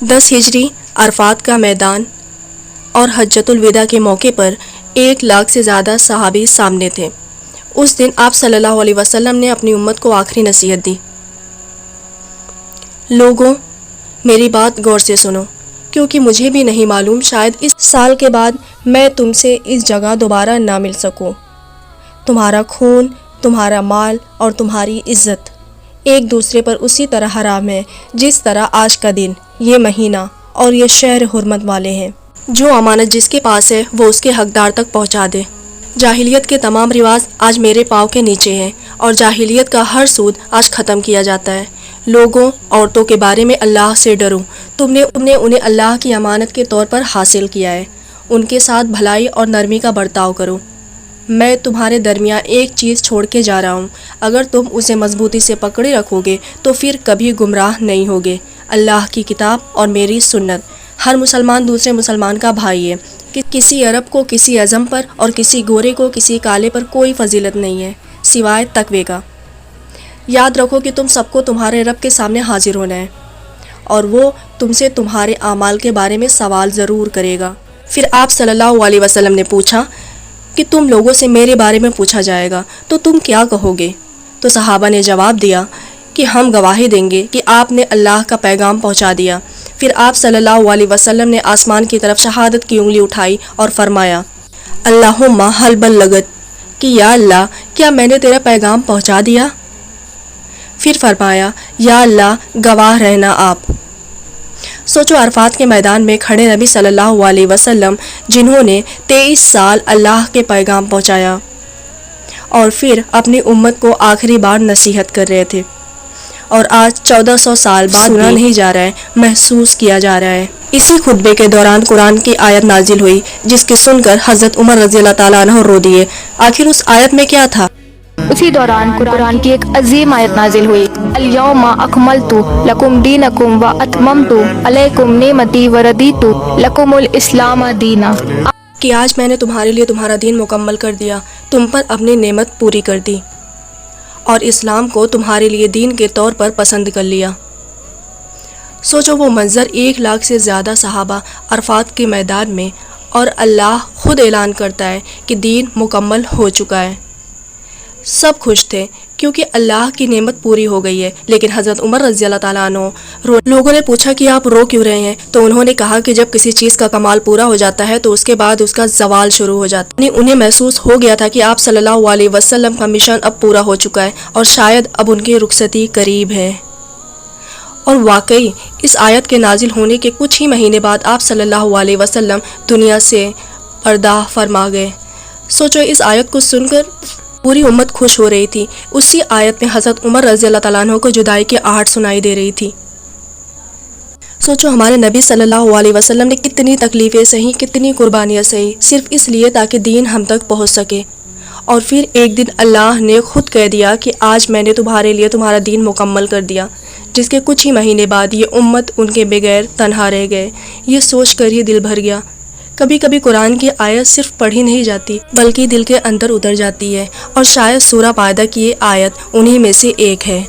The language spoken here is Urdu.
10 ہجری عرفات کا میدان اور حجۃ الوداع کے موقع پر 1 لاکھ سے زیادہ صحابی سامنے تھے۔ اس دن آپ صلی اللہ علیہ وسلم نے اپنی امت کو آخری نصیحت دی: لوگوں، میری بات غور سے سنو، کیونکہ مجھے بھی نہیں معلوم، شاید اس سال کے بعد میں تم سے اس جگہ دوبارہ نہ مل سکوں۔ تمہارا خون، تمہارا مال اور تمہاری عزت ایک دوسرے پر اسی طرح حرام ہے جس طرح آج کا دن، یہ مہینہ اور یہ شہر حرمت والے ہیں۔ جو امانت جس کے پاس ہے وہ اس کے حقدار تک پہنچا دے۔ جاہلیت کے تمام رواج آج میرے پاؤں کے نیچے ہیں اور جاہلیت کا ہر سود آج ختم کیا جاتا ہے۔ لوگوں، عورتوں کے بارے میں اللہ سے ڈرو، تم نے انہیں اللہ کی امانت کے طور پر حاصل کیا ہے۔ ان کے ساتھ بھلائی اور نرمی کا برتاؤ کرو۔ میں تمہارے درمیان ایک چیز چھوڑ کے جا رہا ہوں، اگر تم اسے مضبوطی سے پکڑے رکھو گے تو پھر کبھی گمراہ نہیں ہوگے۔ اللہ کی کتاب اور میری سنت۔ ہر مسلمان دوسرے مسلمان کا بھائی ہے۔ کسی عرب کو کسی اعظم پر اور کسی گورے کو کسی کالے پر کوئی فضیلت نہیں ہے سوائے تقوی کا۔ یاد رکھو کہ تم سب کو تمہارے رب کے سامنے حاضر ہونا ہے اور وہ تم سے تمہارے اعمال کے بارے میں سوال ضرور کرے گا۔ پھر آپ صلی اللہ علیہ وسلم نے پوچھا کہ تم لوگوں سے میرے بارے میں پوچھا جائے گا تو تم کیا کہو گے؟ تو صحابہ نے جواب دیا کہ ہم گواہی دیں گے کہ آپ نے اللہ کا پیغام پہنچا دیا۔ پھر آپ صلی اللہ علیہ وسلم نے آسمان کی طرف شہادت کی انگلی اٹھائی اور فرمایا: اللہم حل بلغت، کہ یا اللہ کیا میں نے تیرا پیغام پہنچا دیا؟ پھر فرمایا: یا اللہ گواہ رہنا آپ۔ سوچو، عرفات کے میدان میں کھڑے نبی صلی اللہ علیہ وسلم جنہوں نے 23 سال اللہ کے پیغام پہنچایا اور پھر اپنی امت کو آخری بار نصیحت کر رہے تھے، اور آج 1400 سال بعد سنا نہیں جا رہا ہے، محسوس کیا جا رہا ہے۔ اسی خطبے کے دوران قرآن کی آیت نازل ہوئی جس کے سن کر حضرت عمر رضی اللہ تعالیٰ عنہ رو دیے۔ آخر اس آیت میں کیا تھا؟ اسی دوران قرآن کی ایک عظیم آیت نازل ہوئی: الیوم اکملت لکم دینکم واتممت علیکم نعمتی وردیت لکم الاسلام دینا، کہ آج میں نے تمہارے لیے تمہارا دین مکمل کر دیا، تم پر اپنی نعمت پوری کر دی اور اسلام کو تمہارے لیے دین کے طور پر پسند کر لیا۔ سوچو وہ منظر، 1 لاکھ سے زیادہ صحابہ عرفات کے میدان میں، اور اللہ خود اعلان کرتا ہے کہ دین مکمل ہو چکا ہے۔ سب خوش تھے کیونکہ اللہ کی نعمت پوری ہو گئی ہے، لیکن حضرت عمر رضی اللہ تعالیٰ عنہ لوگوں نے پوچھا کہ آپ رو کیوں رہے ہیں؟ تو انہوں نے کہا کہ جب کسی چیز کا کمال پورا ہو جاتا ہے تو اس کے بعد اس کا زوال شروع ہو جاتا ہے۔ انہیں محسوس ہو گیا تھا کہ آپ صلی اللہ علیہ وسلم کا مشن اب پورا ہو چکا ہے اور شاید اب ان کی رخصتی قریب ہے۔ اور واقعی اس آیت کے نازل ہونے کے کچھ ہی مہینے بعد آپ صلی اللہ علیہ وسلم دنیا سے پردہ فرما گئے۔ سوچو، اس آیت کو سن کر پوری امت خوش ہو رہی تھی۔ اسی آیت میں حضرت عمر رضی اللہ تعالیٰ عنہ کو جدائی کی آہٹ سنائی دے رہی تھی۔ سوچو، ہمارے نبی صلی اللہ علیہ وسلم نے کتنی تکلیفیں سہی، کتنی قربانیاں سہی، صرف اس لیے تاکہ دین ہم تک پہنچ سکے۔ اور پھر ایک دن اللہ نے خود کہہ دیا کہ آج میں نے تمہارے لیے تمہارا دین مکمل کر دیا، جس کے کچھ ہی مہینے بعد یہ امت ان کے بغیر تنہا رہ گئے۔ یہ سوچ کر ہی دل بھر گیا۔ کبھی کبھی قرآن کی آیت صرف پڑھی نہیں جاتی بلکہ دل کے اندر اتر جاتی ہے، اور شاید سورہ مائدہ کی یہ آیت انہی میں سے ایک ہے۔